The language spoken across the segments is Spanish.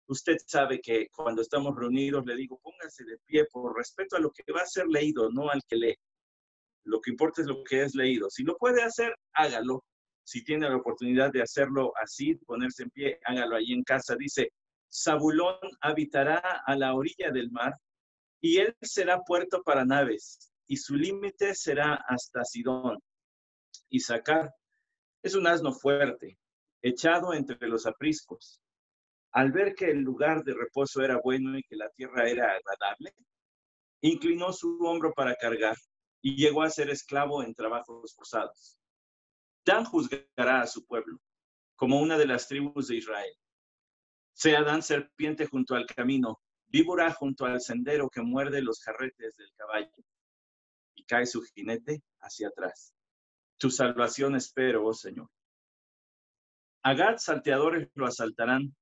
usted sabe que cuando estamos reunidos le digo, póngase de pie por respeto a lo que va a ser leído, no al que lee. Lo que importa es lo que es leído. Si lo puede hacer, hágalo. Si tiene la oportunidad de hacerlo así, ponerse en pie, hágalo ahí en casa. Dice, Zabulón habitará a la orilla del mar, y él será puerto para naves, y su límite será hasta Sidón. Issacar es un asno fuerte, echado entre los apriscos. Al ver que el lugar de reposo era bueno y que la tierra era agradable, inclinó su hombro para cargar y llegó a ser esclavo en trabajos forzados. Dan juzgará a su pueblo como una de las tribus de Israel. Sea Dan serpiente junto al camino, víbora junto al sendero que muerde los jarretes del caballo, y cae su jinete hacia atrás. Tu salvación espero, oh Señor. A Gad salteadores lo asaltarán,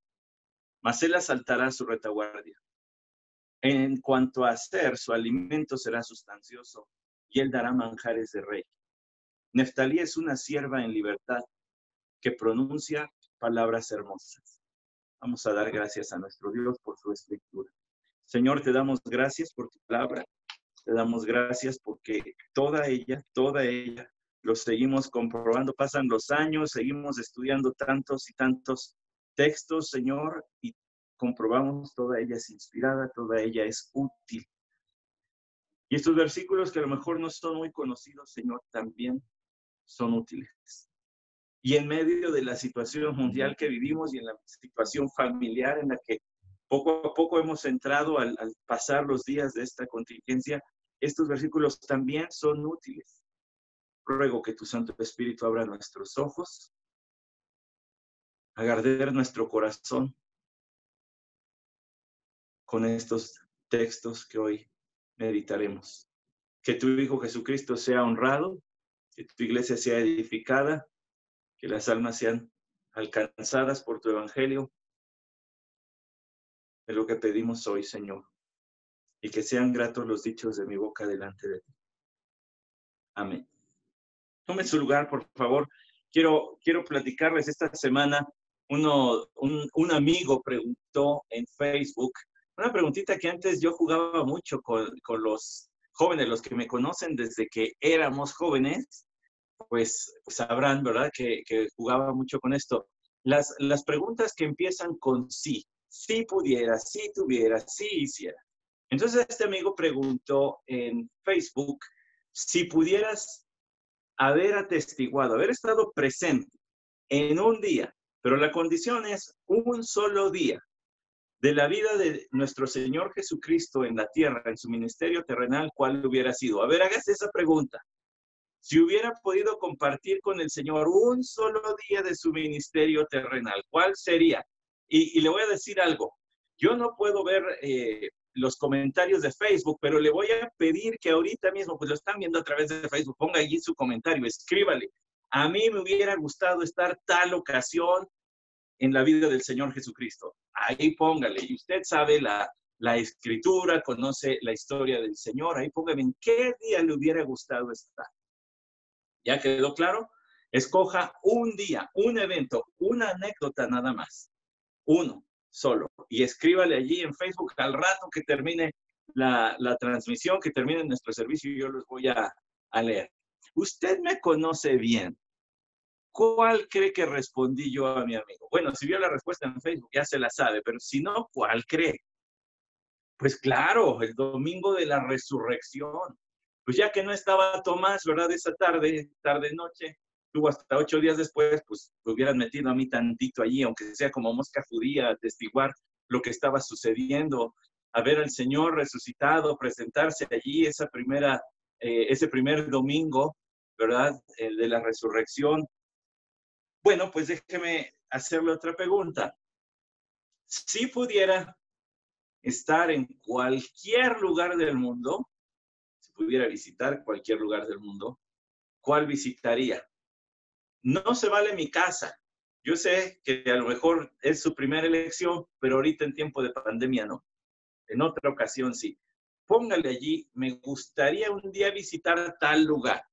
mas él asaltará su retaguardia. En cuanto a Aser, su alimento será sustancioso, y él dará manjares de rey. Neftalí es una sierva en libertad, que pronuncia palabras hermosas. Vamos a dar gracias a nuestro Dios por su escritura. Señor, te damos gracias por tu palabra. Te damos gracias porque toda ella, lo seguimos comprobando. Pasan los años, seguimos estudiando tantos y tantos textos, Señor, y comprobamos toda ella es inspirada, toda ella es útil. Y estos versículos que a lo mejor no son muy conocidos, Señor, también son útiles. Y en medio de la situación mundial que vivimos y en la situación familiar en la que poco a poco hemos entrado al pasar los días de esta contingencia, estos versículos también son útiles. Ruego que tu Santo Espíritu abra nuestros ojos, haga arder nuestro corazón con estos textos que hoy meditaremos. Que tu Hijo Jesucristo sea honrado, que tu iglesia sea edificada, que las almas sean alcanzadas por tu evangelio. Es lo que pedimos hoy, Señor, y que sean gratos los dichos de mi boca delante de ti. Amén. Tome su lugar, por favor. Quiero platicarles esta semana. Un amigo preguntó en Facebook, una preguntita que antes yo jugaba mucho con los jóvenes, los que me conocen desde que éramos jóvenes, pues sabrán, ¿verdad?, que jugaba mucho con esto. Las preguntas que empiezan con sí, si pudiera, si tuviera, si hiciera. Entonces este amigo preguntó en Facebook, si pudieras haber atestiguado, haber estado presente en un día, pero la condición es un solo día de la vida de nuestro Señor Jesucristo en la tierra, en su ministerio terrenal, ¿cuál hubiera sido? A ver, hágase esa pregunta. Si hubiera podido compartir con el Señor un solo día de su ministerio terrenal, ¿cuál sería? Y le voy a decir algo. Yo no puedo ver los comentarios de Facebook, pero le voy a pedir que ahorita mismo, pues lo están viendo a través de Facebook, ponga allí su comentario, escríbale. A mí me hubiera gustado estar tal ocasión en la vida del Señor Jesucristo. Ahí póngale. Y usted sabe la escritura, conoce la historia del Señor. Ahí póngame en qué día le hubiera gustado estar. ¿Ya quedó claro? Escoja un día, un evento, una anécdota nada más. Uno solo. Y escríbale allí en Facebook al rato que termine la transmisión, que termine nuestro servicio, y yo los voy a leer. Usted me conoce bien. ¿Cuál cree que respondí yo a mi amigo? Bueno, si vio la respuesta en Facebook, ya se la sabe, pero si no, ¿cuál cree? Pues claro, el domingo de la resurrección. Pues ya que no estaba Tomás, ¿verdad? Esa tarde-noche, tuvo hasta 8 días después, pues me hubieran metido a mí tantito allí, aunque sea como mosca judía, a atestiguar lo que estaba sucediendo, a ver al Señor resucitado, presentarse allí ese primer domingo, ¿verdad? El de la resurrección. Bueno, pues déjeme hacerle otra pregunta. Si pudiera estar en cualquier lugar del mundo, si pudiera visitar cualquier lugar del mundo, ¿cuál visitaría? No se vale mi casa. Yo sé que a lo mejor es su primera elección, pero ahorita en tiempo de pandemia no. En otra ocasión sí. Póngale allí, me gustaría un día visitar tal lugar.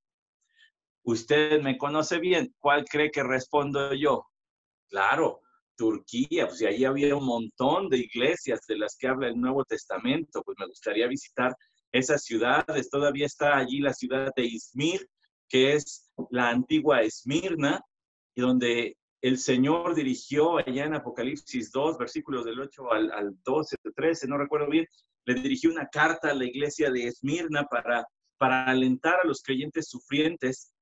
Usted me conoce bien. ¿Cuál cree que respondo yo? Claro, Turquía, pues y allí había un montón de iglesias de las que habla el Nuevo Testamento, pues me gustaría visitar esas ciudades. Todavía está allí la ciudad de Izmir, que es la antigua Esmirna, y donde el Señor dirigió allá en Apocalipsis 2, versículos del 8 al 12, 13, no recuerdo bien, le dirigió una carta a la iglesia de Esmirna para alentar a los creyentes sufrientes,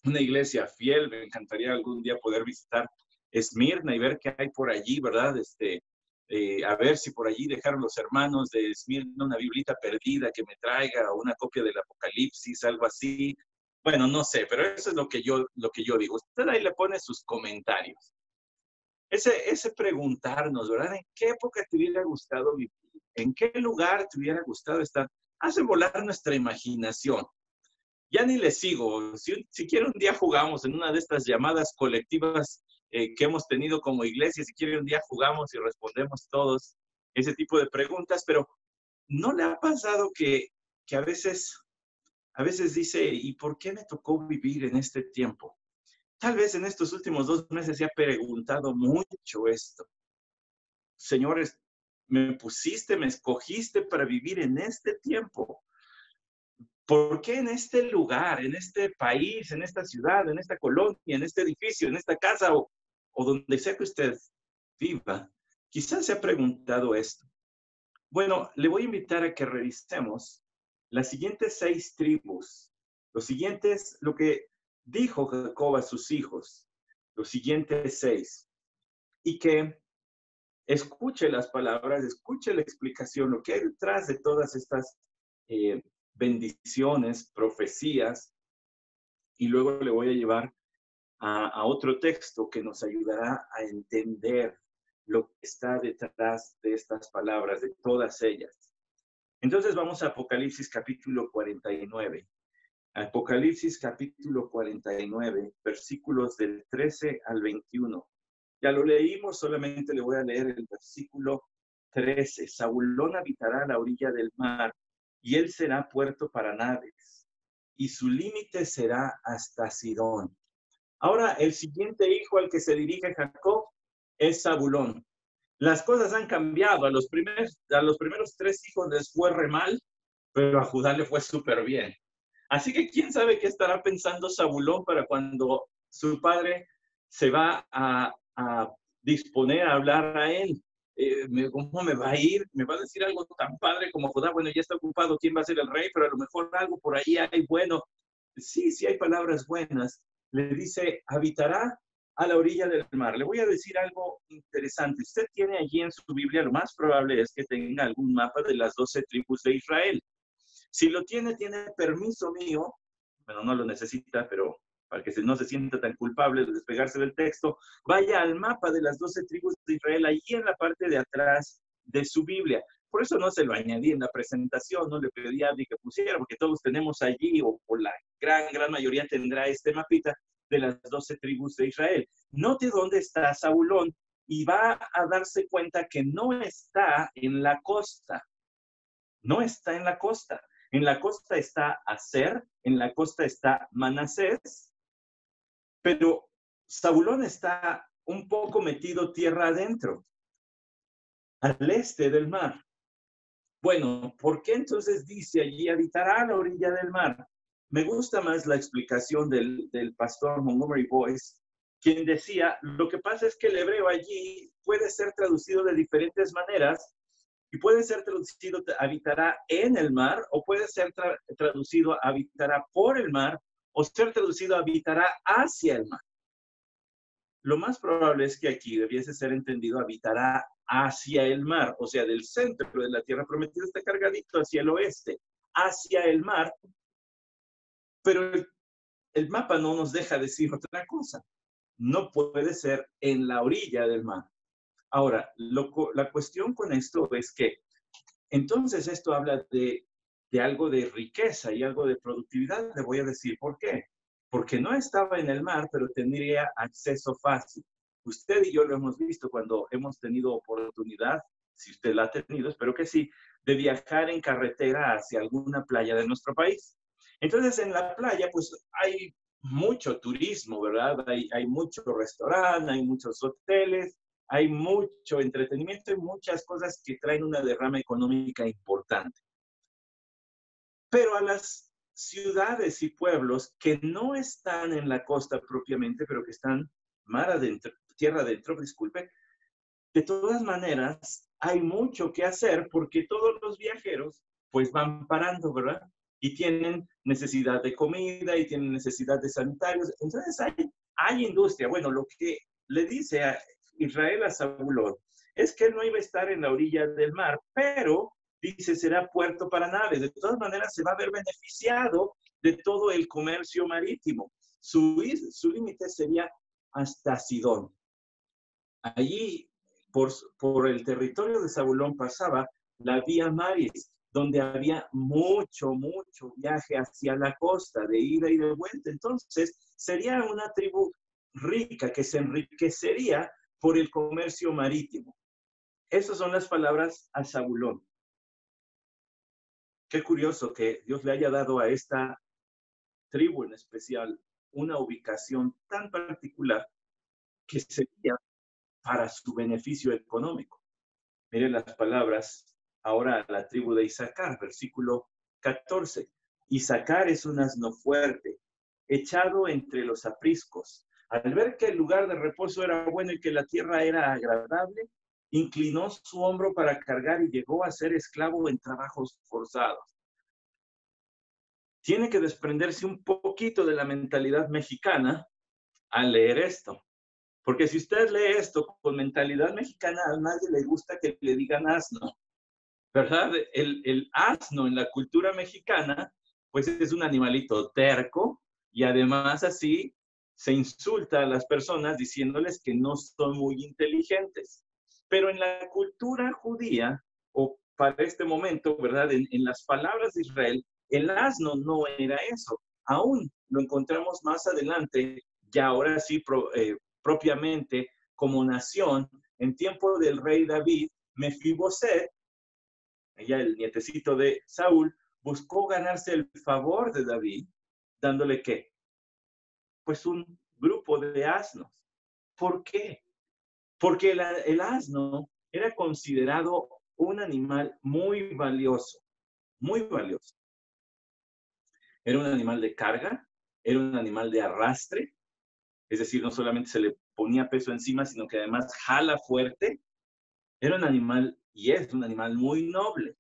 una iglesia fiel. Me encantaría algún día poder visitar Esmirna y ver qué hay por allí, ¿verdad? A ver si por allí dejaron los hermanos de Esmirna una biblita perdida que me traiga, o una copia del Apocalipsis, algo así. Bueno, no sé, pero eso es lo que yo digo. Usted ahí le pone sus comentarios. Ese preguntarnos, ¿verdad? ¿En qué época te hubiera gustado vivir? ¿En qué lugar te hubiera gustado estar? Hace volar nuestra imaginación. Ya ni le sigo. Si quiere un día jugamos en una de estas llamadas colectivas que hemos tenido como iglesia. Si quiere un día jugamos y respondemos todos ese tipo de preguntas. Pero ¿no le ha pasado que a veces dice, ¿y por qué me tocó vivir en este tiempo? Tal vez en estos últimos 2 meses se ha preguntado mucho esto. Señores, me escogiste para vivir en este tiempo. ¿Por qué en este lugar, en este país, en esta ciudad, en esta colonia, en este edificio, en esta casa o donde sea que usted viva? Quizás se ha preguntado esto. Bueno, le voy a invitar a que revisemos las siguientes 6 tribus. Lo que dijo Jacob a sus hijos, los siguientes 6. Y que escuche las palabras, escuche la explicación, lo que hay detrás de todas estas bendiciones, profecías, y luego le voy a llevar a otro texto que nos ayudará a entender lo que está detrás de estas palabras, de todas ellas. Entonces vamos a Apocalipsis capítulo 49. Apocalipsis capítulo 49, versículos del 13 al 21. Ya lo leímos, solamente le voy a leer el versículo 13. Zabulón habitará a la orilla del mar, y él será puerto para naves, y su límite será hasta Sidón. Ahora, el siguiente hijo al que se dirige Jacob es Zabulón. Las cosas han cambiado. A los primeros 3 hijos les fue re mal, pero a Judá le fue súper bien. Así que quién sabe qué estará pensando Zabulón para cuando su padre se va a disponer a hablar a él. ¿Cómo me va a ir? ¿Me va a decir algo tan padre como Judá? Bueno, ya está ocupado, ¿quién va a ser el rey? Pero a lo mejor algo por ahí hay bueno. Sí hay palabras buenas. Le dice, habitará a la orilla del mar. Le voy a decir algo interesante. Usted tiene allí en su Biblia, lo más probable es que tenga algún mapa de las 12 tribus de Israel. Si lo tiene permiso mío. Bueno, no lo necesita, pero para que no se sienta tan culpable de despegarse del texto, vaya al mapa de las 12 tribus de Israel, allí en la parte de atrás de su Biblia. Por eso no se lo añadí en la presentación, no le pedí a Andy que pusiera, porque todos tenemos allí, o la gran mayoría tendrá este mapita de las 12 tribus de Israel. Note dónde está Zabulón y va a darse cuenta que no está en la costa. No está en la costa. En la costa está Aser, en la costa está Manasés, pero Zabulón está un poco metido tierra adentro, al este del mar. Bueno, ¿por qué entonces dice allí habitará a la orilla del mar? Me gusta más la explicación del pastor Montgomery Boyce, quien decía, lo que pasa es que el hebreo allí puede ser traducido de diferentes maneras, y puede ser traducido habitará en el mar, o puede ser traducido habitará por el mar, o ser traducido habitará hacia el mar. Lo más probable es que aquí debiese ser entendido habitará hacia el mar, o sea, del centro de la tierra prometida está cargadito hacia el oeste, hacia el mar, pero el mapa no nos deja decir otra cosa. No puede ser en la orilla del mar. Ahora, la cuestión con esto es que entonces esto habla de algo de riqueza y algo de productividad. Le voy a decir por qué. Porque no estaba en el mar, pero tendría acceso fácil. Usted y yo lo hemos visto cuando hemos tenido oportunidad, si usted la ha tenido, espero que sí, de viajar en carretera hacia alguna playa de nuestro país. Entonces, en la playa, pues hay mucho turismo, ¿verdad? Hay mucho restaurante, hay muchos hoteles, hay mucho entretenimiento y muchas cosas que traen una derrama económica importante. Pero a las ciudades y pueblos que no están en la costa propiamente, pero que están mar adentro, tierra adentro, disculpe, de todas maneras, hay mucho que hacer porque todos los viajeros pues van parando, ¿verdad? Y tienen necesidad de comida y tienen necesidad de sanitarios. Entonces hay industria. Bueno, lo que le dice a Israel a Zabulón es que él no iba a estar en la orilla del mar, pero dice será puerto para naves. De todas maneras, se va a ver beneficiado de todo el comercio marítimo. Su límite sería hasta Sidón. Allí, por el territorio de Zabulón pasaba la vía Maris, donde había mucho viaje hacia la costa, de ida y de vuelta. Entonces, sería una tribu rica que se enriquecería por el comercio marítimo. Esas son las palabras a Zabulón. Qué curioso que Dios le haya dado a esta tribu en especial una ubicación tan particular que sería para su beneficio económico. Miren las palabras ahora a la tribu de Isaacar, versículo 14. Isaacar es un asno fuerte, echado entre los apriscos. Al ver que el lugar de reposo era bueno y que la tierra era agradable, inclinó su hombro para cargar y llegó a ser esclavo en trabajos forzados. Tiene que desprenderse un poquito de la mentalidad mexicana al leer esto. Porque si usted lee esto con mentalidad mexicana, a nadie le gusta que le digan asno, ¿verdad? El asno en la cultura mexicana, pues es un animalito terco y además así se insulta a las personas diciéndoles que no son muy inteligentes. Pero en la cultura judía, o para este momento, ¿verdad? En las palabras de Israel, el asno no era eso. Aún lo encontramos más adelante, ya ahora sí propiamente como nación, en tiempo del rey David, Mefiboset, ella el nietecito de Saúl, buscó ganarse el favor de David, dándole ¿qué? Pues un grupo de asnos. ¿Por qué? Porque el asno era considerado un animal muy valioso, muy valioso. Era un animal de carga, era un animal de arrastre, es decir, no solamente se le ponía peso encima, sino que además jala fuerte. Era un animal, y es un animal muy noble.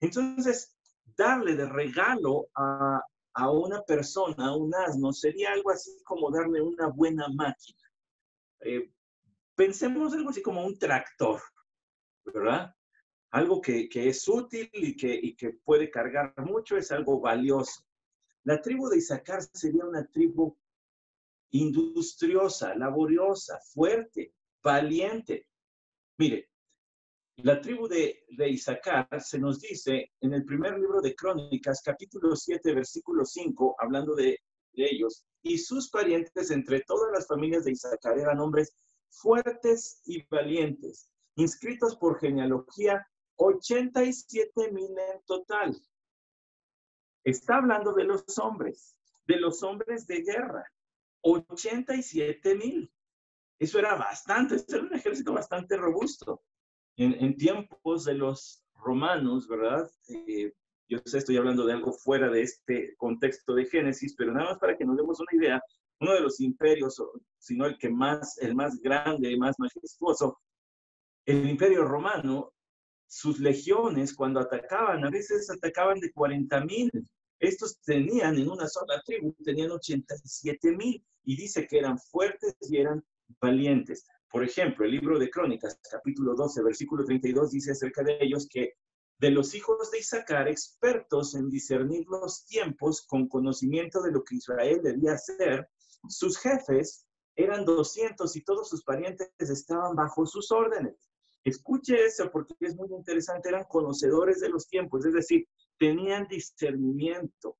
Entonces, darle de regalo a una persona, a un asno, sería algo así como darle una buena máquina. Pensemos algo así como un tractor, ¿verdad? Algo que es útil y que puede cargar mucho, es algo valioso. La tribu de Isaacar sería una tribu industriosa, laboriosa, fuerte, valiente. Mire, la tribu de Isaacar se nos dice en el primer libro de Crónicas, capítulo 7, versículo 5, hablando de ellos, y sus parientes entre todas las familias de Isaacar eran hombres fuertes y valientes, inscritos por genealogía, 87,000 en total. Está hablando de los hombres de guerra, 87,000. Eso era bastante, eso era un ejército bastante robusto. En tiempos de los romanos, ¿verdad? Yo sé, estoy hablando de algo fuera de este contexto de Génesis, pero nada más para que nos demos una idea, uno de los imperios, sino el más grande y más majestuoso, el imperio romano, sus legiones cuando atacaban, a veces atacaban de 40,000. Estos tenían en una sola tribu, tenían 87,000 y dice que eran fuertes y eran valientes. Por ejemplo, el libro de Crónicas, capítulo 12, versículo 32, dice acerca de ellos que de los hijos de Isaacar, expertos en discernir los tiempos con conocimiento de lo que Israel debía hacer, sus jefes eran 200 y todos sus parientes estaban bajo sus órdenes. Escuche eso porque es muy interesante, eran conocedores de los tiempos, es decir, tenían discernimiento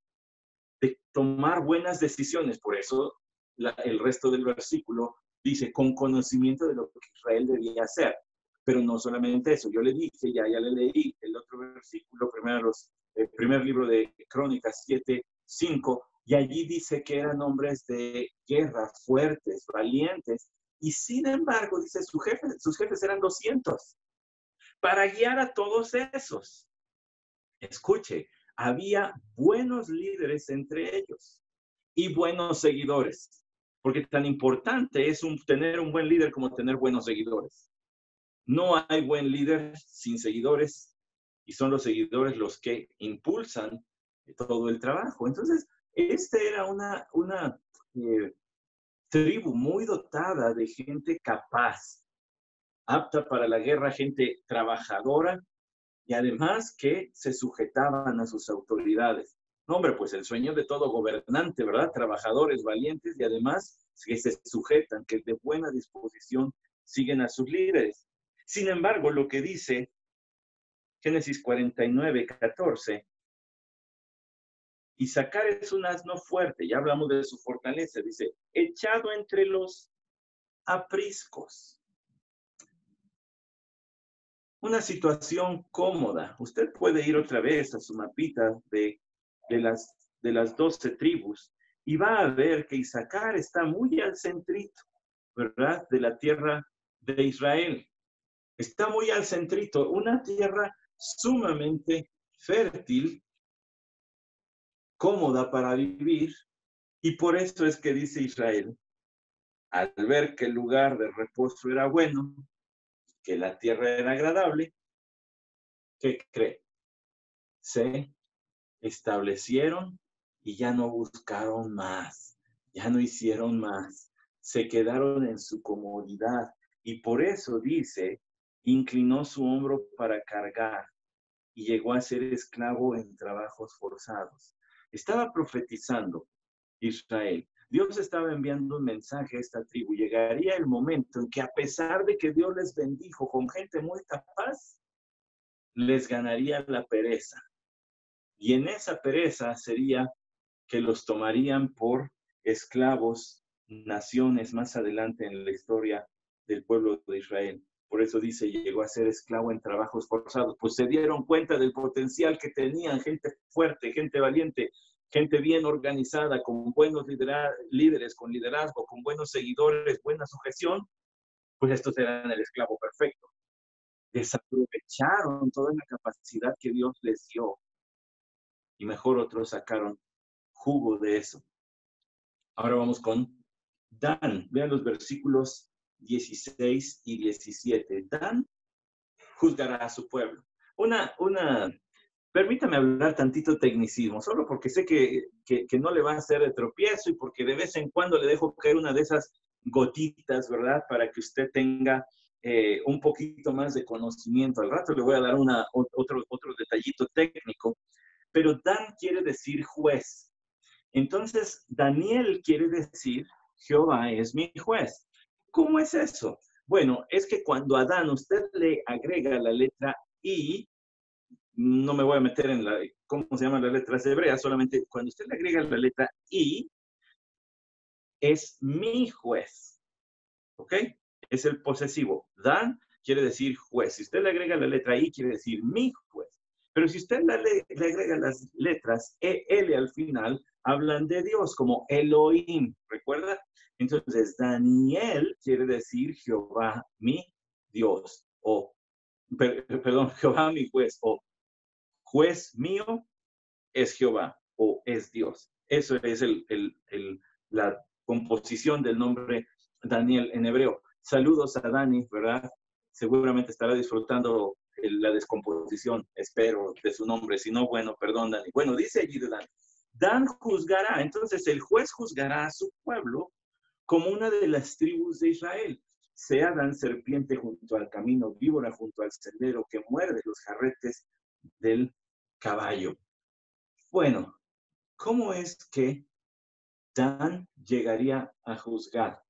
de tomar buenas decisiones. Por eso el resto del versículo dice, con conocimiento de lo que Israel debía hacer. Pero no solamente eso, yo le dije, ya le leí el otro versículo, el primer libro de Crónicas 7:5, y allí dice que eran hombres de guerra, fuertes, valientes, Y sin embargo, dice, sus jefes eran 200 para guiar a todos esos. Escuche, había buenos líderes entre ellos y buenos seguidores, porque tan importante es tener un buen líder como tener buenos seguidores. No hay buen líder sin seguidores y son los seguidores los que impulsan todo el trabajo. Entonces, era una tribu muy dotada de gente capaz, apta para la guerra, gente trabajadora y además que se sujetaban a sus autoridades. No, hombre, pues el sueño de todo gobernante, ¿verdad? Trabajadores valientes y además que se sujetan, que de buena disposición siguen a sus líderes. Sin embargo, lo que dice Génesis 49:14, Isaacar es un asno fuerte, ya hablamos de su fortaleza, dice, echado entre los apriscos. Una situación cómoda. Usted puede ir otra vez a su mapita de las 12 tribus y va a ver que Isaacar está muy al centrito, ¿verdad? De la tierra de Israel. Está muy al centrito, una tierra sumamente fértil, cómoda para vivir, y por eso es que dice Israel, al ver que el lugar de reposo era bueno, que la tierra era agradable, ¿qué cree? Se establecieron y ya no buscaron más, ya no hicieron más, se quedaron en su comodidad y por eso dice, inclinó su hombro para cargar y llegó a ser esclavo en trabajos forzados. Estaba profetizando Israel. Dios estaba enviando un mensaje a esta tribu. Llegaría el momento en que a pesar de que Dios les bendijo con gente muy capaz, les ganaría la pereza. Y en esa pereza sería que los tomarían por esclavos, naciones más adelante en la historia del pueblo de Israel. Por eso dice, llegó a ser esclavo en trabajos forzados. Pues se dieron cuenta del potencial que tenían, gente fuerte, gente valiente, gente bien organizada, con buenos líderes, con liderazgo, con buenos seguidores, buena sujeción. Pues estos eran el esclavo perfecto. Desaprovecharon toda la capacidad que Dios les dio y mejor otros sacaron jugo de eso. Ahora vamos con Dan. Vean los versículos 16 y 17. Dan juzgará a su pueblo. Permítame hablar tantito tecnicismo, solo porque sé que no le va a hacer de tropiezo y porque de vez en cuando le dejo caer una de esas gotitas, ¿verdad? Para que usted tenga un poquito más de conocimiento. Al rato le voy a dar otro detallito técnico. Pero Dan quiere decir juez. Entonces, Daniel quiere decir, Jehová es mi juez. ¿Cómo es eso? Bueno, es que cuando a Dan usted le agrega la letra I, no me voy a meter en cómo se llaman las letras hebreas, solamente cuando usted le agrega la letra I, es mi juez. ¿Ok? Es el posesivo. Dan quiere decir juez. Si usted le agrega la letra I, quiere decir mi juez. Pero si usted le agrega las letras EL al final, hablan de Dios como Elohim, ¿recuerda? Entonces, Daniel quiere decir Jehová mi Dios, o, perdón, Jehová mi juez, o juez mío es Jehová, o es Dios. Eso es la composición del nombre Daniel en hebreo. Saludos a Dani, ¿verdad? Seguramente estará disfrutando la descomposición, espero, de su nombre. Si no, bueno, perdón, Dani. Bueno, dice allí de Dan. Dan juzgará, entonces el juez juzgará a su pueblo como una de las tribus de Israel. Sea Dan serpiente junto al camino, víbora junto al sendero, que muerde los jarretes del caballo. Bueno, ¿cómo es que Dan llegaría a juzgar?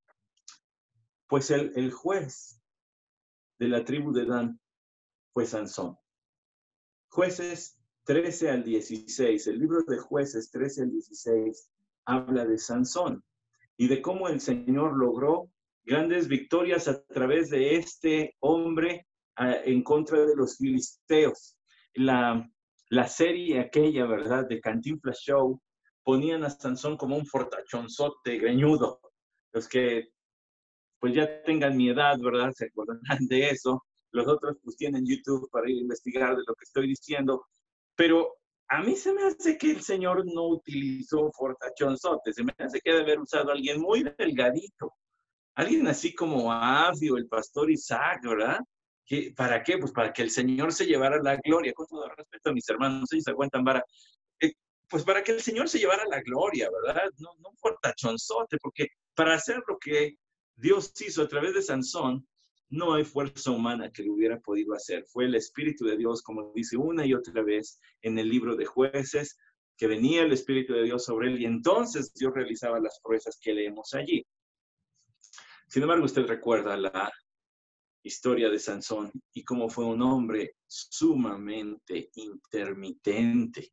Pues el juez de la tribu de Dan fue Sansón. Jueces 13 al 16, el libro de Jueces 13 al 16 habla de Sansón y de cómo el Señor logró grandes victorias a través de este hombre en contra de los filisteos. La serie aquella, ¿verdad?, de Cantinflas Show, ponían a Sansón como un fortachonzote greñudo. Los que pues ya tengan mi edad, ¿verdad? Se acordarán de eso. Los otros pues tienen YouTube para ir a investigar de lo que estoy diciendo. Pero a mí se me hace que el Señor no utilizó fortachonzote. Se me hace que debe haber usado a alguien muy delgadito. Alguien así como Afi o el pastor Isaac, ¿verdad? ¿Para qué? Pues para que el Señor se llevara la gloria. Con todo respeto a mis hermanos, ellos aguantan vara. Pues para que el Señor se llevara la gloria, ¿verdad? No un fortachonzote, porque para hacer lo que Dios hizo a través de Sansón, no hay fuerza humana que lo hubiera podido hacer. Fue el Espíritu de Dios, como dice una y otra vez en el libro de Jueces, que venía el Espíritu de Dios sobre él y entonces Dios realizaba las proezas que leemos allí. Sin embargo, usted recuerda la historia de Sansón y cómo fue un hombre sumamente intermitente.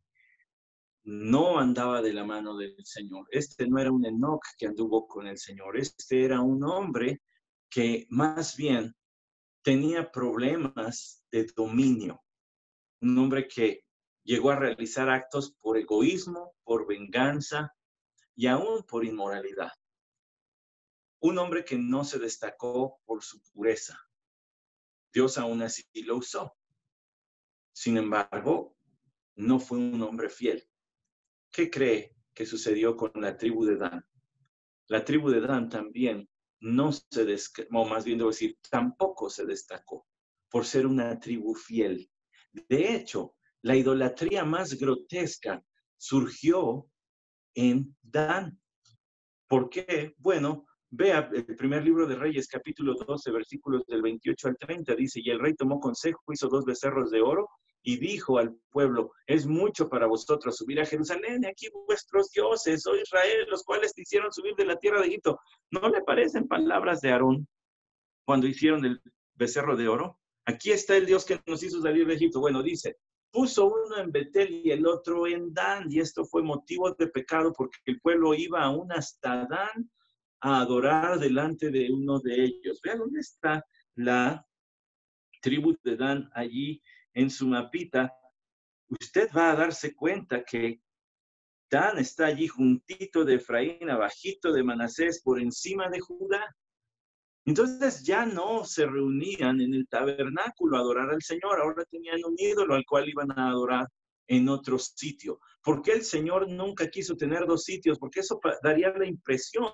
No andaba de la mano del Señor. Este no era un Enoc que anduvo con el Señor. Este era un hombre que más bien tenía problemas de dominio. Un hombre que llegó a realizar actos por egoísmo, por venganza y aún por inmoralidad. Un hombre que no se destacó por su pureza. Dios aún así lo usó. Sin embargo, no fue un hombre fiel. ¿Qué cree que sucedió con la tribu de Dan? La tribu de Dan también no se destacó, o más bien debo decir, tampoco se destacó por ser una tribu fiel. De hecho, la idolatría más grotesca surgió en Dan. ¿Por qué? Bueno, vea el primer libro de Reyes, capítulo 12, versículos del 28 al 30, dice, y el rey tomó consejo, hizo 2 becerros de oro, y dijo al pueblo, es mucho para vosotros subir a Jerusalén, aquí vuestros dioses, oh Israel, los cuales te hicieron subir de la tierra de Egipto. ¿No le parecen palabras de Aarón cuando hicieron el becerro de oro? Aquí está el Dios que nos hizo salir de Egipto. Bueno, dice, puso uno en Betel y el otro en Dan, y esto fue motivo de pecado porque el pueblo iba aún hasta Dan a adorar delante de uno de ellos. Vean dónde está la tribu de Dan allí en su mapita. Usted va a darse cuenta que Dan está allí juntito de Efraín, abajito de Manasés, por encima de Judá. Entonces ya no se reunían en el tabernáculo a adorar al Señor, ahora tenían un ídolo al cual iban a adorar en otro sitio. ¿Por qué el Señor nunca quiso tener 2 sitios? Porque eso daría la impresión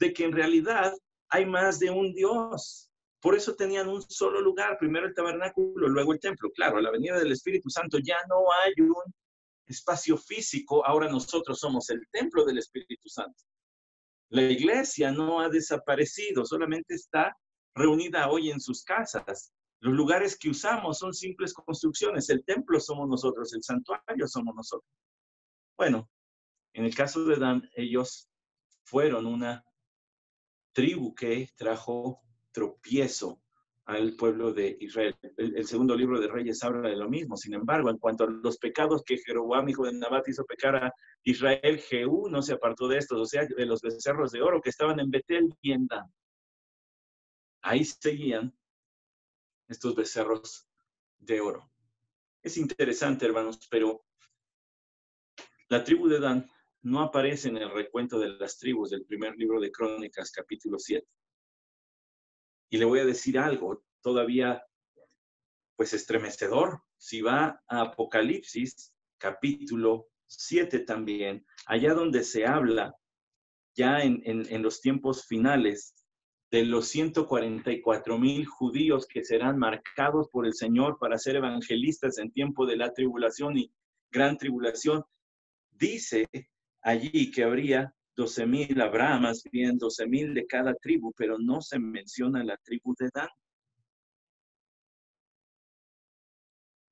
de que en realidad hay más de un Dios. Por eso tenían un solo lugar, primero el tabernáculo, luego el templo. Claro, a la venida del Espíritu Santo ya no hay un espacio físico, ahora nosotros somos el templo del Espíritu Santo. La iglesia no ha desaparecido, solamente está reunida hoy en sus casas. Los lugares que usamos son simples construcciones. El templo somos nosotros, el santuario somos nosotros. Bueno, en el caso de Dan, ellos fueron una tribu que trajo tropiezo al pueblo de Israel. El segundo libro de Reyes habla de lo mismo. Sin embargo, en cuanto a los pecados que Jeroboam, hijo de Nabat, hizo pecar a Israel, Jehú no se apartó de estos, o sea, de los becerros de oro que estaban en Betel y en Dan. Ahí seguían estos becerros de oro. Es interesante, hermanos, pero la tribu de Dan no aparece en el recuento de las tribus del primer libro de Crónicas, capítulo 7. Y le voy a decir algo todavía, pues estremecedor. Si va a Apocalipsis, capítulo 7 también, allá donde se habla ya en los tiempos finales de los 144,000 judíos que serán marcados por el Señor para ser evangelistas en tiempo de la tribulación y gran tribulación, dice allí que habría 12,000, habrá más bien 12,000 de cada tribu, pero no se menciona la tribu de Dan.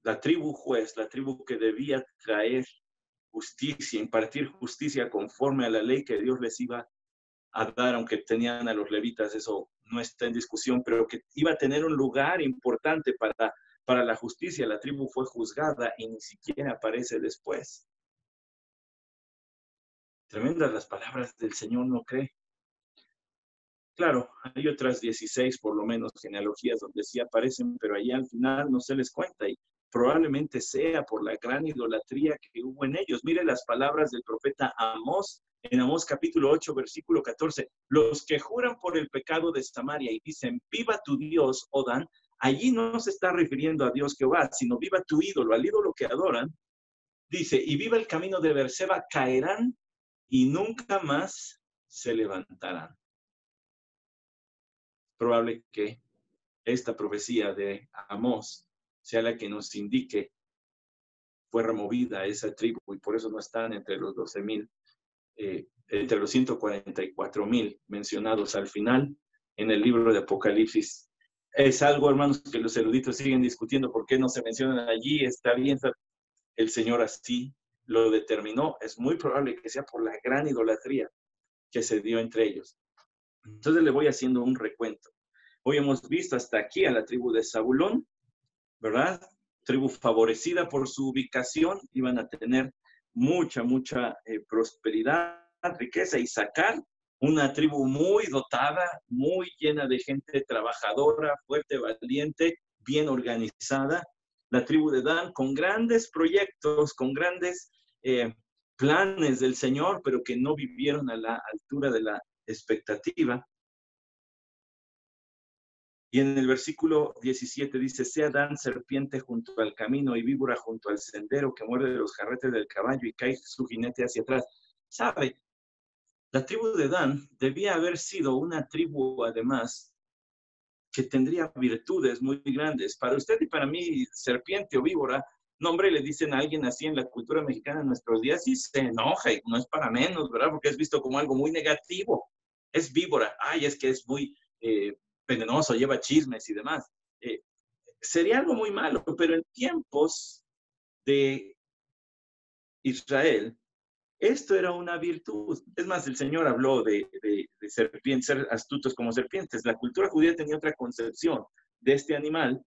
La tribu juez, la tribu que debía traer justicia, impartir justicia conforme a la ley que Dios les iba a dar, aunque tenían a los levitas, eso no está en discusión, pero que iba a tener un lugar importante para la justicia. La tribu fue juzgada y ni siquiera aparece después. Tremendas las palabras del Señor, ¿no cree? Claro, hay otras 16 por lo menos genealogías donde sí aparecen, pero ahí al final no se les cuenta y probablemente sea por la gran idolatría que hubo en ellos. Mire las palabras del profeta Amós en Amós capítulo 8, versículo 14, los que juran por el pecado de Samaria y dicen, viva tu Dios, oh Dan, allí no se está refiriendo a Dios Jehová, sino viva tu ídolo, al ídolo que adoran. Dice, y viva el camino de Beerseba, caerán y nunca más se levantarán. Probable que esta profecía de Amós sea la que nos indique fue removida esa tribu y por eso no están entre los 12,000, entre los 144,000 mencionados al final en el libro de Apocalipsis. Es algo, hermanos, que los eruditos siguen discutiendo por qué no se mencionan allí. Está bien, el Señor así lo determinó. Es muy probable que sea por la gran idolatría que se dio entre ellos. Entonces le voy haciendo un recuento. Hoy hemos visto hasta aquí a la tribu de Zabulón, ¿verdad? Tribu favorecida por su ubicación, iban a tener mucha prosperidad, riqueza. Isaacar, una tribu muy dotada, muy llena de gente trabajadora, fuerte, valiente, bien organizada. La tribu de Dan, con grandes proyectos, con grandes planes del Señor, pero que no vivieron a la altura de la expectativa. Y en el versículo 17 dice, sea Dan serpiente junto al camino y víbora junto al sendero que muerde los jarretes del caballo y cae su jinete hacia atrás. ¿Sabe? La tribu de Dan debía haber sido una tribu, además, que tendría virtudes muy grandes. Para usted y para mí, serpiente o víbora, nombre le dicen a alguien así en la cultura mexicana en nuestros días y se enoja y no es para menos, ¿verdad? Porque es visto como algo muy negativo. Es víbora. Ay, es que es muy venenoso, lleva chismes y demás. Sería algo muy malo, pero en tiempos de Israel, esto era una virtud. Es más, el Señor habló de serpientes, ser astutos como serpientes. La cultura judía tenía otra concepción de este animal,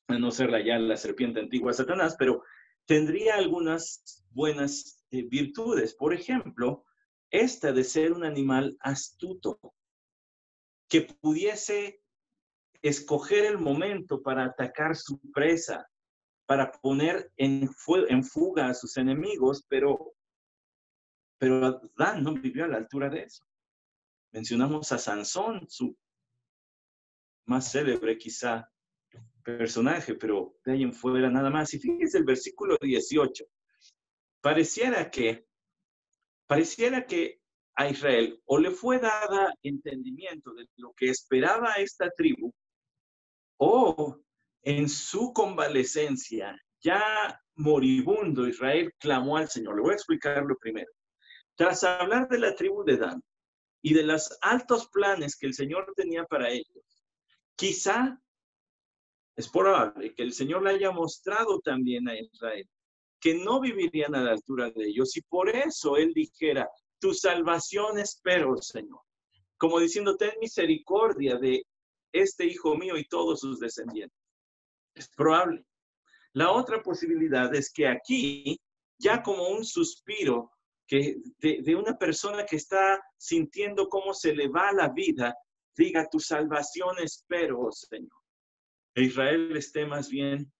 a no ser la serpiente antigua de Satanás, pero tendría algunas buenas virtudes. Por ejemplo, esta de ser un animal astuto, que pudiese escoger el momento para atacar su presa, para poner en fuga a sus enemigos, pero Dan no vivió a la altura de eso. Mencionamos a Sansón, su más célebre quizá personaje, pero de ahí en fuera nada más. Y fíjense el versículo 18. Pareciera que a Israel o le fue dada entendimiento de lo que esperaba esta tribu, o en su convalecencia, ya moribundo, Israel clamó al Señor. Le voy a explicarlo primero. Tras hablar de la tribu de Dan y de los altos planes que el Señor tenía para ellos, quizá es probable que el Señor le haya mostrado también a Israel que no vivirían a la altura de ellos y por eso Él dijera, tu salvación espero, Señor. Como diciendo, ten misericordia de este hijo mío y todos sus descendientes. Es probable. La otra posibilidad es que aquí, ya como un suspiro que de una persona que está sintiendo cómo se le va la vida, diga, tu salvación espero, oh Señor. E Israel esté más bien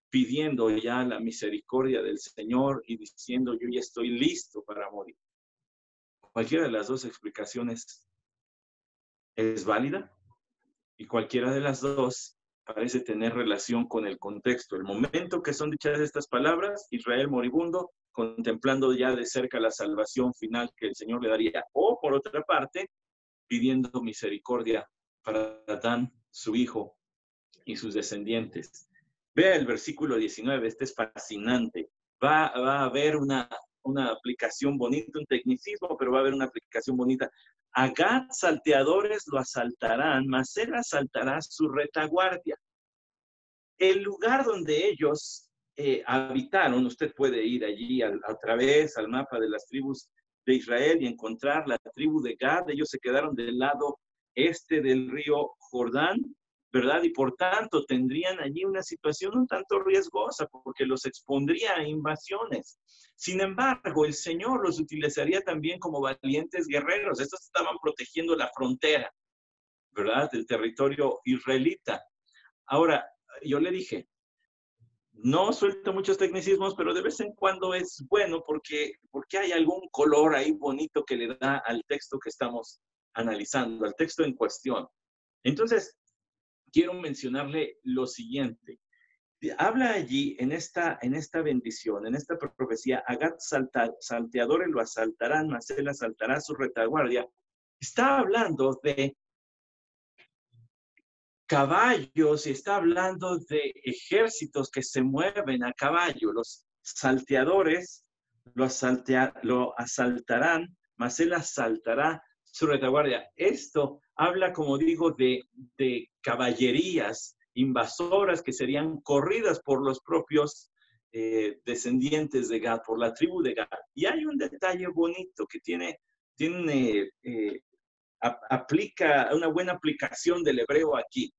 pidiendo ya la misericordia del Señor y diciendo, yo ya estoy listo para morir. Cualquiera de las dos explicaciones es válida y cualquiera de las dos parece tener relación con el contexto. El momento que son dichas estas palabras, Israel moribundo, contemplando ya de cerca la salvación final que el Señor le daría. O, por otra parte, pidiendo misericordia para Dan, su hijo, y sus descendientes. Vea el versículo 19, este es fascinante. Va a haber una aplicación bonita, un tecnicismo, pero va a haber una aplicación bonita. A Gad salteadores lo asaltarán, mas él asaltará su retaguardia. El lugar donde ellos habitaron, usted puede ir allí a través al mapa de las tribus de Israel y encontrar la tribu de Gad. Ellos se quedaron del lado este del río Jordán, ¿verdad? Y por tanto tendrían allí una situación un tanto riesgosa porque los expondría a invasiones. Sin embargo, el Señor los utilizaría también como valientes guerreros. Estos estaban protegiendo la frontera, ¿verdad? Del territorio israelita. Ahora, yo le dije, No suelto muchos tecnicismos, pero de vez en cuando es bueno porque hay algún color ahí bonito que le da al texto que estamos analizando, al texto en cuestión. Entonces, quiero mencionarle lo siguiente. Habla allí en esta bendición, en esta profecía, a Gat salteadores lo asaltarán, mas él asaltará su retaguardia. Está hablando de caballos y está hablando de ejércitos que se mueven a caballo. Los salteadores lo asaltarán, mas él asaltará su retaguardia. Esto habla, como digo, de caballerías invasoras que serían corridas por los propios descendientes de Gad, por la tribu de Gad. Y hay un detalle bonito que tiene aplica una buena aplicación del hebreo aquí.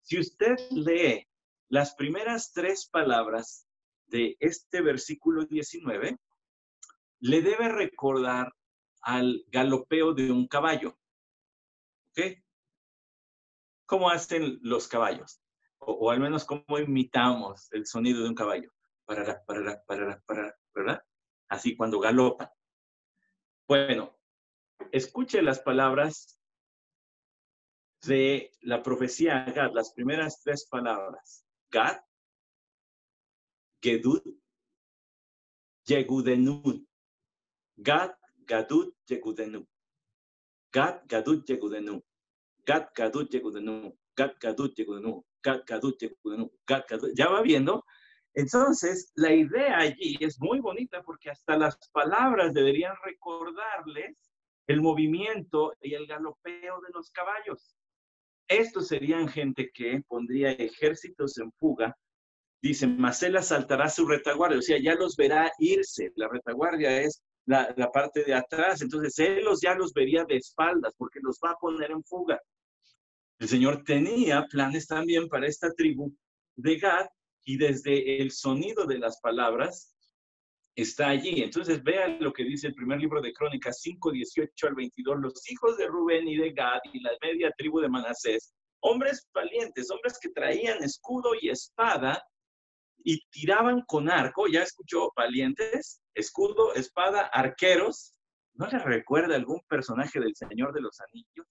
Si usted lee las primeras 3 palabras de este versículo 19, le debe recordar al galopeo de un caballo. ¿Ok? ¿Cómo hacen los caballos? O al menos cómo imitamos el sonido de un caballo. Parará, ¿verdad? Así cuando galopa. Bueno, escuche las palabras de la profecía Gad, las primeras 3 palabras. Gad, Gedud, Yegudenú. Gad, Gadud, Yegudenú. Gad, Gadud, Yegudenú. Gad, Gadud, Yegudenú. Gad, Gadud, Yegudenú. Gad, Gadud, Yegudenú. Gad, Gadud. ¿Ya va viendo? Entonces, la idea allí es muy bonita porque hasta las palabras deberían recordarles el movimiento y el galopeo de los caballos. Estos serían gente que pondría ejércitos en fuga. Dice, mas él asaltará su retaguardia, o sea, ya los verá irse. La retaguardia es la parte de atrás, entonces él ya los vería de espaldas porque los va a poner en fuga. El Señor tenía planes también para esta tribu de Gad y desde el sonido de las palabras está allí. Entonces vea lo que dice el primer libro de Crónicas 5, 18 al 22. Los hijos de Rubén y de Gad y la media tribu de Manasés, hombres valientes, hombres que traían escudo y espada y tiraban con arco. ¿Ya escuchó? Valientes, escudo, espada, arqueros. ¿No le recuerda algún personaje del Señor de los Anillos?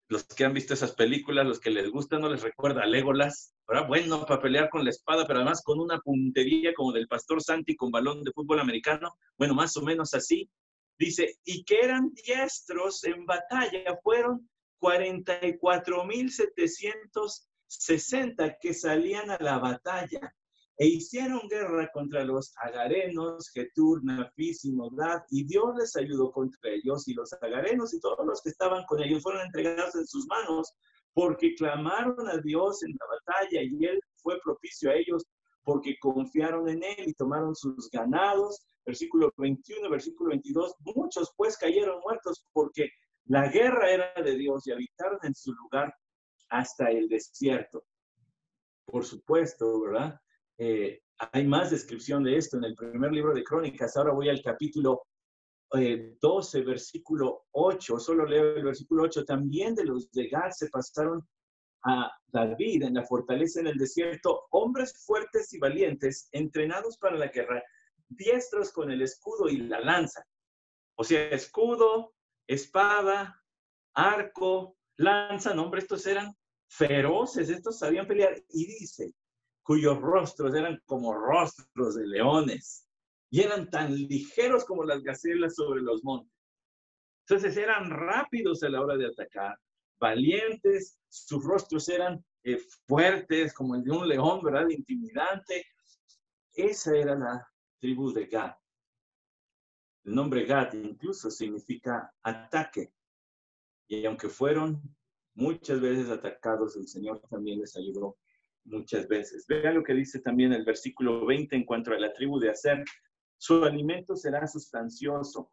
Los que han visto esas películas, los que les gusta, ¿no les recuerda a Legolas? ¿Verdad? Bueno, para pelear con la espada, pero además con una puntería como del Pastor Santi con balón de fútbol americano. Bueno, más o menos así. Dice, y que eran diestros en batalla, fueron 44,760 que salían a la batalla e hicieron guerra contra los agarenos, Getur, Nafis y Nodad, y Dios les ayudó contra ellos, y los agarenos y todos los que estaban con ellos fueron entregados en sus manos, porque clamaron a Dios en la batalla, y Él fue propicio a ellos, porque confiaron en Él y tomaron sus ganados. Versículo 21, versículo 22, muchos pues cayeron muertos, porque la guerra era de Dios, y habitaron en su lugar hasta el desierto. Por supuesto, ¿verdad? Hay más descripción de esto en el primer libro de Crónicas. Ahora voy al capítulo 12, versículo 8. Solo leo el versículo 8. También de los de Gad se pasaron a David en la fortaleza en el desierto, hombres fuertes y valientes, entrenados para la guerra, diestros con el escudo y la lanza. O sea, escudo, espada, arco, lanza, no, hombre, estos eran feroces, estos sabían pelear. Y dice, cuyos rostros eran como rostros de leones y eran tan ligeros como las gacelas sobre los montes. Entonces eran rápidos a la hora de atacar, valientes, sus rostros eran fuertes como el de un león, ¿verdad? Intimidante. Esa era la tribu de Gad. El nombre Gad incluso significa ataque. Y aunque fueron muchas veces atacados, el Señor también les ayudó muchas veces. Vean lo que dice también el versículo 20 en cuanto a la tribu de Aser. Su alimento será sustancioso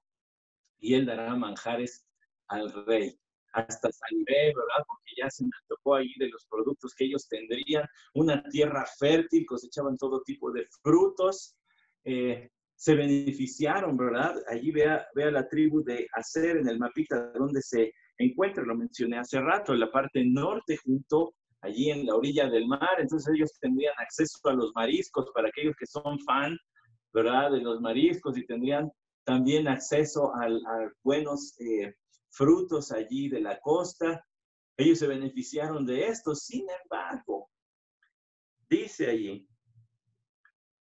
y él dará manjares al rey. Hasta salvé, ¿verdad? Porque ya se me tocó ahí de los productos que ellos tendrían. Una tierra fértil, cosechaban todo tipo de frutos. Se beneficiaron, ¿verdad? Allí vea la tribu de Aser en el mapita donde se encuentra, lo mencioné hace rato, en la parte norte junto allí en la orilla del mar, entonces ellos tendrían acceso a los mariscos para aquellos que son fan, ¿verdad?, de los mariscos, y tendrían también acceso a buenos frutos allí de la costa. Ellos se beneficiaron de esto. Sin embargo, dice allí,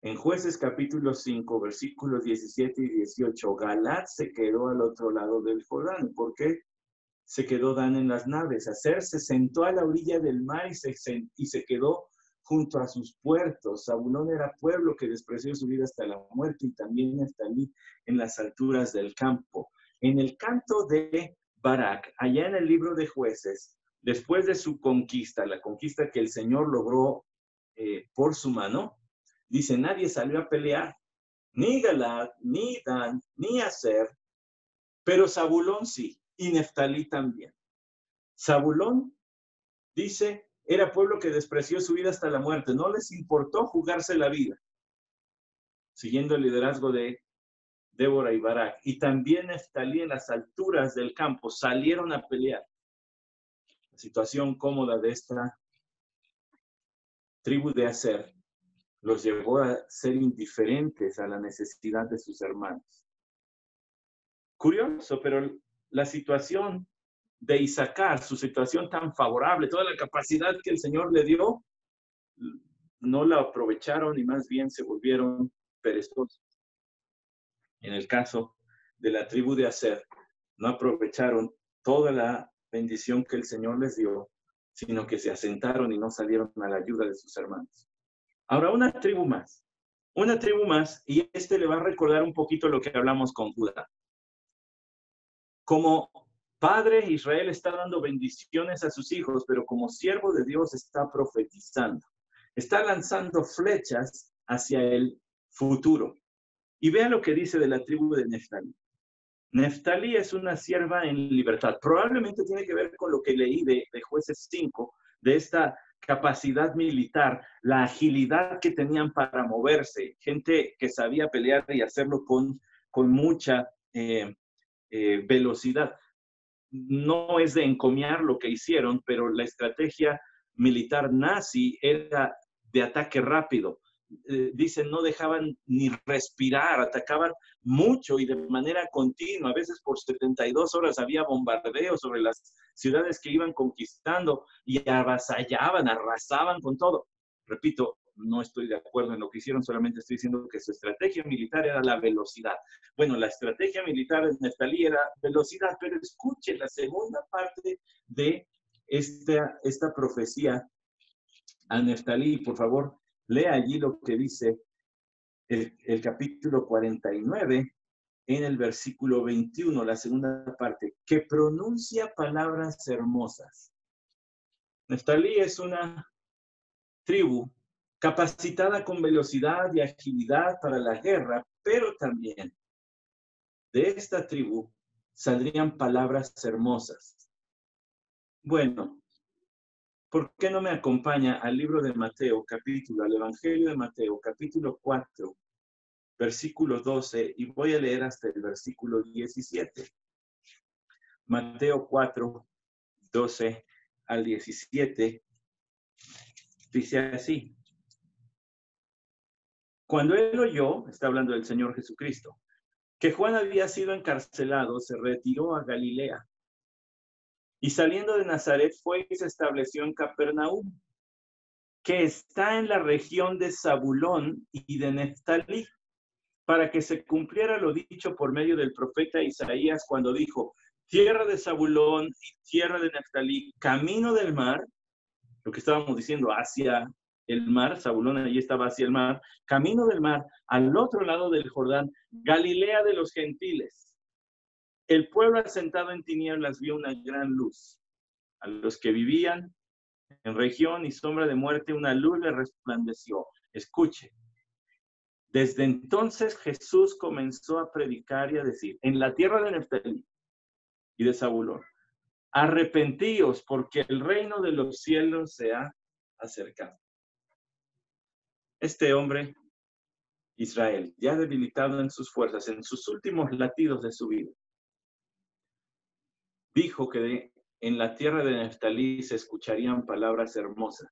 en Jueces capítulo 5, versículos 17 y 18, Galaad se quedó al otro lado del Jordán. ¿Por qué se quedó Dan en las naves? Aser se sentó a la orilla del mar y se quedó junto a sus puertos. Zabulón era pueblo que despreció su vida hasta la muerte, y también Neftalí en las alturas del campo. En el canto de Barak, allá en el libro de Jueces, después de su conquista, la conquista que el Señor logró por su mano, dice, nadie salió a pelear, ni Galaad, ni Dan, ni Aser, pero Zabulón sí, y Neftalí también. Zabulón, dice, era pueblo que despreció su vida hasta la muerte, no les importó jugarse la vida, siguiendo el liderazgo de Débora y Barak. Y también Neftalí en las alturas del campo salieron a pelear. La situación cómoda de esta tribu de Aser los llevó a ser indiferentes a la necesidad de sus hermanos. Curioso, pero la situación de Isaacar, su situación tan favorable, toda la capacidad que el Señor le dio, no la aprovecharon y más bien se volvieron perezosos. En el caso de la tribu de Aser, no aprovecharon toda la bendición que el Señor les dio, sino que se asentaron y no salieron a la ayuda de sus hermanos. Ahora, una tribu más, y le va a recordar un poquito lo que hablamos con Judá. Como padre, Israel está dando bendiciones a sus hijos, pero como siervo de Dios está profetizando. Está lanzando flechas hacia el futuro. Y vean lo que dice de la tribu de Neftalí. Neftalí es una sierva en libertad. Probablemente tiene que ver con lo que leí de Jueces 5, de esta capacidad militar, la agilidad que tenían para moverse, gente que sabía pelear y hacerlo con mucha velocidad. No es de encomiar lo que hicieron, pero la estrategia militar nazi era de ataque rápido. Dicen, no dejaban ni respirar, atacaban mucho y de manera continua. A veces por 72 horas había bombardeos sobre las ciudades que iban conquistando y avasallaban, arrasaban con todo. Repito, no estoy de acuerdo en lo que hicieron, solamente estoy diciendo que su estrategia militar era la velocidad. Bueno, la estrategia militar de Neftalí era velocidad, pero escuche la segunda parte de esta profecía a Neftalí, por favor. Lea allí lo que dice el capítulo 49, en el versículo 21, la segunda parte, que pronuncia palabras hermosas. Neftalí es una tribu capacitada con velocidad y agilidad para la guerra, pero también de esta tribu saldrían palabras hermosas. Bueno, ¿por qué no me acompaña al libro de Mateo, al Evangelio de Mateo, capítulo 4, versículo 12, y voy a leer hasta el versículo 17. Mateo 4, 12 al 17, dice así. Cuando él oyó, está hablando del Señor Jesucristo, que Juan había sido encarcelado, se retiró a Galilea. Y saliendo de Nazaret fue y se estableció en Capernaum, que está en la región de Zabulón y de Neftalí, para que se cumpliera lo dicho por medio del profeta Isaías cuando dijo, tierra de Zabulón y tierra de Neftalí, camino del mar, lo que estábamos diciendo, hacia el mar, Zabulón allí estaba hacia el mar, camino del mar, al otro lado del Jordán, Galilea de los gentiles. El pueblo asentado en tinieblas vio una gran luz. A los que vivían en región y sombra de muerte, una luz le resplandeció. Escuche. Desde entonces Jesús comenzó a predicar y a decir, en la tierra de Neftalí y de Zabulón, arrepentíos porque el reino de los cielos se ha acercado. Este hombre, Israel, ya debilitado en sus fuerzas, en sus últimos latidos de su vida, dijo que en la tierra de Neftalí se escucharían palabras hermosas.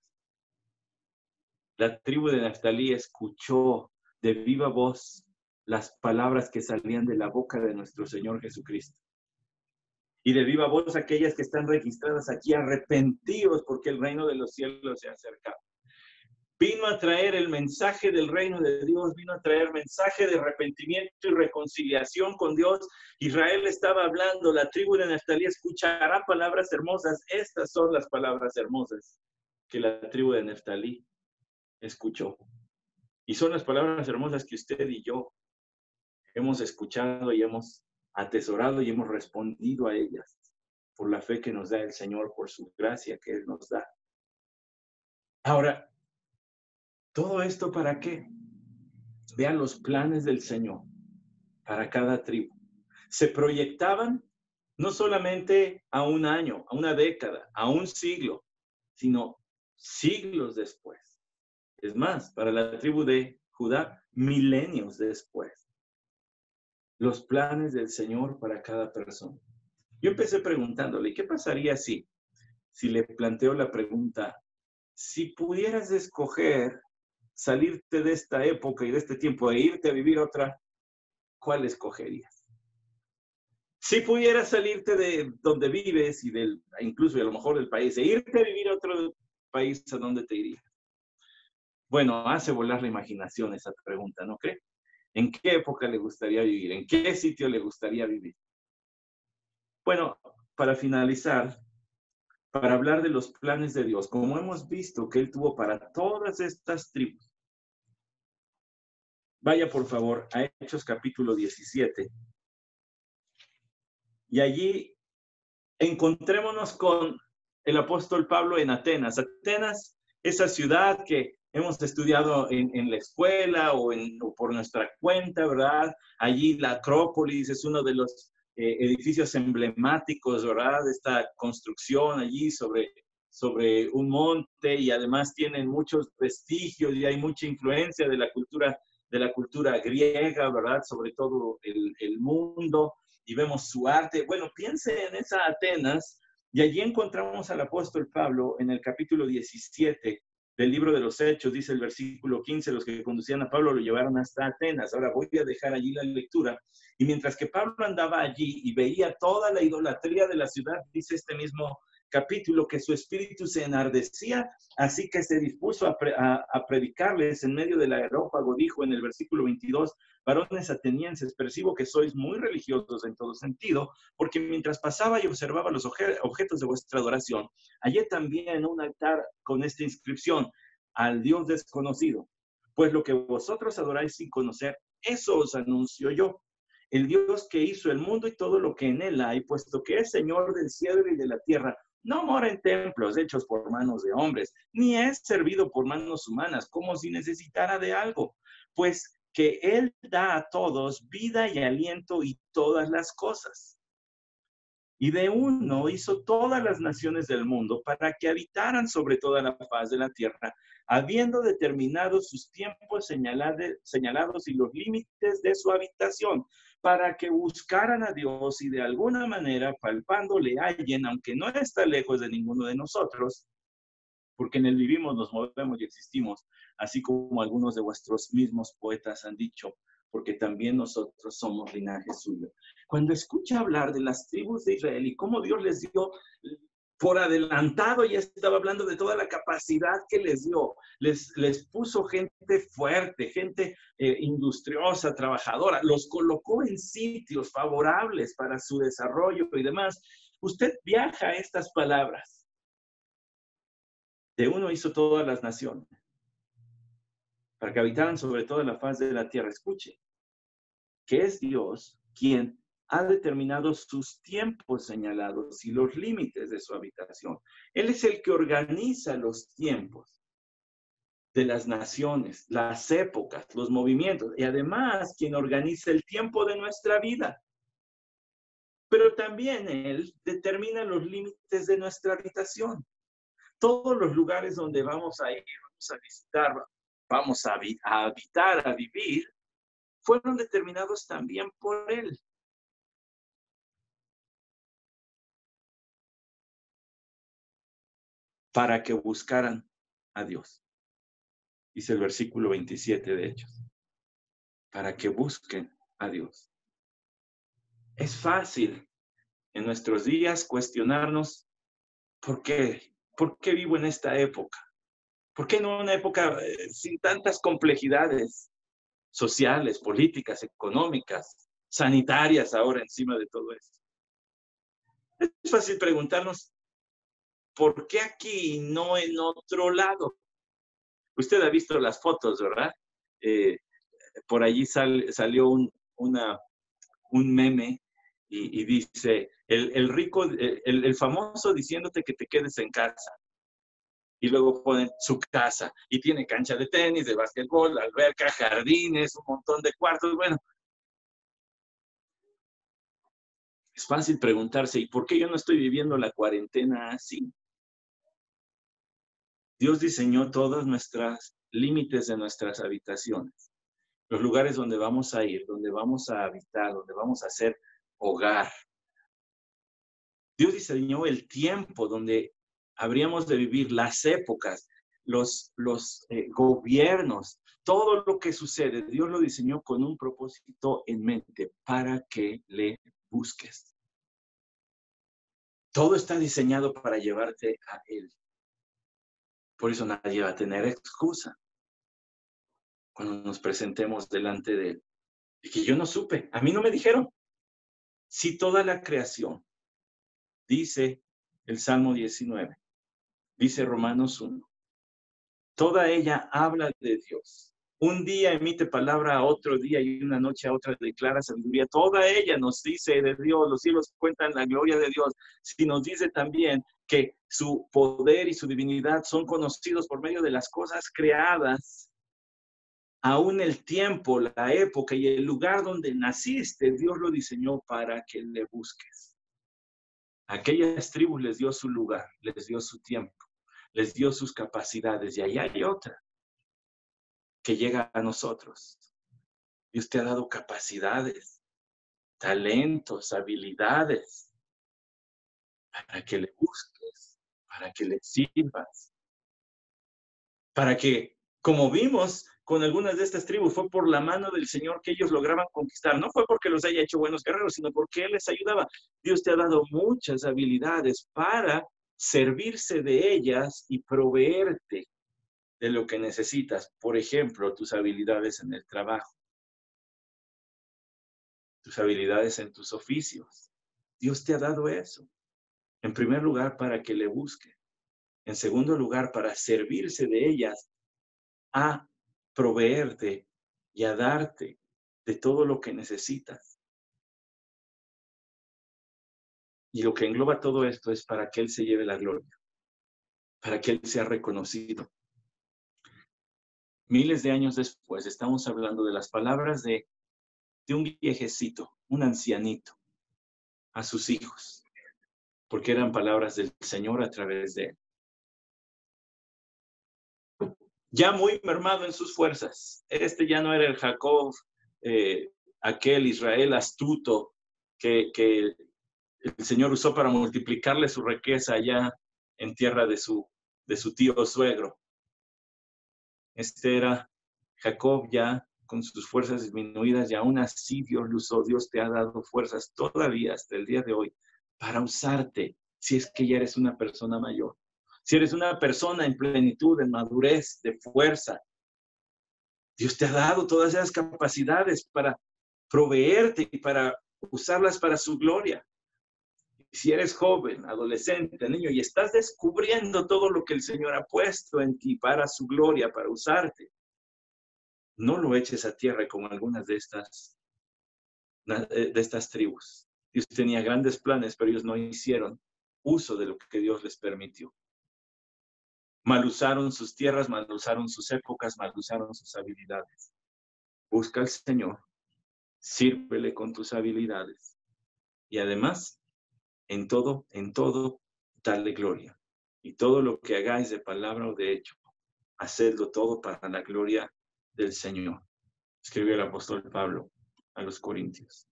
La tribu de Neftalí escuchó de viva voz las palabras que salían de la boca de nuestro Señor Jesucristo. Y de viva voz aquellas que están registradas aquí, arrepentidos porque el reino de los cielos se ha acercado. Vino a traer el mensaje del reino de Dios, vino a traer mensaje de arrepentimiento y reconciliación con Dios. Israel estaba hablando, la tribu de Neftalí escuchará palabras hermosas. Estas son las palabras hermosas que la tribu de Neftalí escuchó. Y son las palabras hermosas que usted y yo hemos escuchado y hemos atesorado y hemos respondido a ellas por la fe que nos da el Señor, por su gracia que Él nos da. Ahora, ¿todo esto para qué? Vean los planes del Señor para cada tribu. Se proyectaban no solamente a un año, a una década, a un siglo, sino siglos después. Es más, para la tribu de Judá, milenios después. Los planes del Señor para cada persona. Yo empecé preguntándole, ¿qué pasaría si le planteo la pregunta, si pudieras escoger salirte de esta época y de este tiempo e irte a vivir otra, ¿cuál escogerías? Si pudieras salirte de donde vives y incluso a lo mejor del país e irte a vivir a otro país, ¿a dónde te irías? Bueno, hace volar la imaginación esa pregunta, ¿no cree? ¿En qué época le gustaría vivir? ¿En qué sitio le gustaría vivir? Bueno, para finalizar, para hablar de los planes de Dios, como hemos visto que Él tuvo para todas estas tribus. Vaya por favor a Hechos capítulo 17. Y allí encontrémonos con el apóstol Pablo en Atenas. Atenas, esa ciudad que hemos estudiado en la escuela o por nuestra cuenta, ¿verdad? Allí la Acrópolis es uno de los edificios emblemáticos, ¿verdad? De esta construcción allí sobre un monte y además tienen muchos vestigios y hay mucha influencia de la cultura griega, ¿verdad? Sobre todo el mundo, y vemos su arte. Bueno, piense en esa Atenas, y allí encontramos al apóstol Pablo en el capítulo 17 del libro de los Hechos, dice el versículo 15, los que conducían a Pablo lo llevaron hasta Atenas. Ahora voy a dejar allí la lectura. Y mientras que Pablo andaba allí y veía toda la idolatría de la ciudad, dice este mismo capítulo, que su espíritu se enardecía, así que se dispuso a predicarles en medio del areópago. Dijo en el versículo 22, varones atenienses, percibo que sois muy religiosos en todo sentido, porque mientras pasaba y observaba los objetos de vuestra adoración, hallé también un altar con esta inscripción, al Dios desconocido. Pues lo que vosotros adoráis sin conocer, eso os anuncio yo. El Dios que hizo el mundo y todo lo que en él hay, puesto que es Señor del cielo y de la tierra, no mora en templos hechos por manos de hombres, ni es servido por manos humanas, como si necesitara de algo, pues que Él da a todos vida y aliento y todas las cosas. Y de uno hizo todas las naciones del mundo para que habitaran sobre toda la faz de la tierra, habiendo determinado sus tiempos señalados y los límites de su habitación, para que buscaran a Dios y de alguna manera, palpándole, hallen, aunque no está lejos de ninguno de nosotros, porque en él vivimos, nos movemos y existimos, así como algunos de vuestros mismos poetas han dicho, porque también nosotros somos linaje suyo. Cuando escucha hablar de las tribus de Israel y cómo Dios les dio por adelantado, ya estaba hablando de toda la capacidad que les dio, les puso gente fuerte, gente industriosa, trabajadora, los colocó en sitios favorables para su desarrollo y demás. Usted viaja a estas palabras. De uno hizo todas las naciones, para que habitaran sobre toda la faz de la tierra. Escuche, que es Dios quien ha determinado sus tiempos señalados y los límites de su habitación. Él es el que organiza los tiempos de las naciones, las épocas, los movimientos, y además quien organiza el tiempo de nuestra vida. Pero también Él determina los límites de nuestra habitación. Todos los lugares donde vamos a ir, vamos a visitar, vamos a habitar, a vivir, fueron determinados también por Él. para que buscaran a Dios. Dice el versículo 27 de Hechos. Para que busquen a Dios. Es fácil en nuestros días cuestionarnos ¿por qué? ¿Por qué vivo en esta época? ¿Por qué no en una época sin tantas complejidades sociales, políticas, económicas, sanitarias ahora encima de todo esto? Es fácil preguntarnos, ¿por qué aquí y no en otro lado? Usted ha visto las fotos, ¿verdad? Por allí salió un meme y dice, el rico, el famoso diciéndote que te quedes en casa. Y luego ponen su casa y tiene cancha de tenis, de básquetbol, alberca, jardines, un montón de cuartos. Bueno, es fácil preguntarse, ¿y por qué yo no estoy viviendo la cuarentena así? Dios diseñó todos nuestros límites de nuestras habitaciones, los lugares donde vamos a ir, donde vamos a habitar, donde vamos a hacer hogar. Dios diseñó el tiempo donde habríamos de vivir, las épocas, los gobiernos, todo lo que sucede. Dios lo diseñó con un propósito en mente para que le busques. Todo está diseñado para llevarte a Él. Por eso nadie va a tener excusa cuando nos presentemos delante de Él. Y que yo no supe, a mí no me dijeron. Si toda la creación, dice el Salmo 19, dice Romanos 1, toda ella habla de Dios. Un día emite palabra a otro día y una noche a otra declara sabiduría. Toda ella nos dice de Dios, los cielos cuentan la gloria de Dios. Si nos dice también que su poder y su divinidad son conocidos por medio de las cosas creadas, aún el tiempo, la época y el lugar donde naciste, Dios lo diseñó para que le busques. Aquellas tribus les dio su lugar, les dio su tiempo, les dio sus capacidades y ahí hay otra que llega a nosotros. Dios te ha dado capacidades, talentos, habilidades para que le busques, para que le sirvas, para que, como vimos con algunas de estas tribus, fue por la mano del Señor que ellos lograban conquistar. No fue porque los haya hecho buenos guerreros, sino porque Él les ayudaba. Dios te ha dado muchas habilidades para servirse de ellas y proveerte de lo que necesitas. Por ejemplo, tus habilidades en el trabajo, tus habilidades en tus oficios. Dios te ha dado eso. En primer lugar, para que le busque. En segundo lugar, para servirse de ellas a proveerte y a darte de todo lo que necesitas. Y lo que engloba todo esto es para que Él se lleve la gloria, para que Él sea reconocido. Miles de años después, estamos hablando de las palabras de un viejecito, un ancianito, a sus hijos, porque eran palabras del Señor a través de Él. Ya muy mermado en sus fuerzas. Este ya no era el Jacob, aquel Israel astuto que el Señor usó para multiplicarle su riqueza allá en tierra de su tío suegro. Este era Jacob ya con sus fuerzas disminuidas y aún así Dios lo usó. Dios te ha dado fuerzas todavía hasta el día de hoy para usarte si es que ya eres una persona mayor. Si eres una persona en plenitud, en madurez, de fuerza, Dios te ha dado todas esas capacidades para proveerte y para usarlas para su gloria. Si eres joven, adolescente, niño, y estás descubriendo todo lo que el Señor ha puesto en ti para su gloria, para usarte, no lo eches a tierra como algunas de estas tribus. Dios tenía grandes planes, pero ellos no hicieron uso de lo que Dios les permitió. Mal usaron sus tierras, mal usaron sus épocas, mal usaron sus habilidades. Busca al Señor, sírvele con tus habilidades y además, en todo, dale gloria. Y todo lo que hagáis de palabra o de hecho, hacedlo todo para la gloria del Señor. Escribió el apóstol Pablo a los Corintios.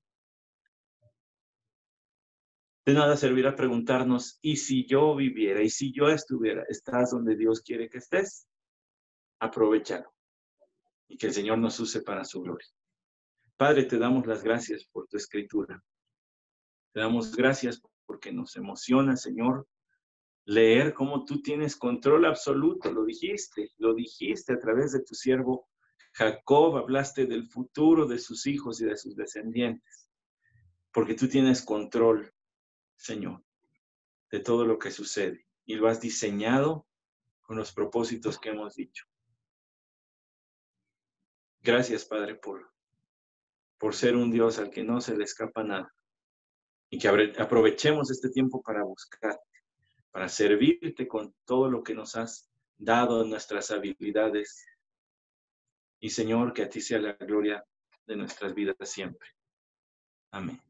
De nada servirá preguntarnos, ¿y si yo viviera? ¿Y si yo estuviera? ¿Estás donde Dios quiere que estés? Aprovechalo. Y que el Señor nos use para su gloria. Padre, te damos las gracias por tu escritura. Te damos gracias porque nos emociona, Señor, leer cómo tú tienes control absoluto. Lo dijiste a través de tu siervo Jacob, hablaste del futuro de sus hijos y de sus descendientes. Porque tú tienes control, Señor, de todo lo que sucede. Y lo has diseñado con los propósitos que hemos dicho. Gracias, Padre, por ser un Dios al que no se le escapa nada. Y que aprovechemos este tiempo para buscar, para servirte con todo lo que nos has dado, nuestras habilidades. Y Señor, que a ti sea la gloria de nuestras vidas siempre. Amén.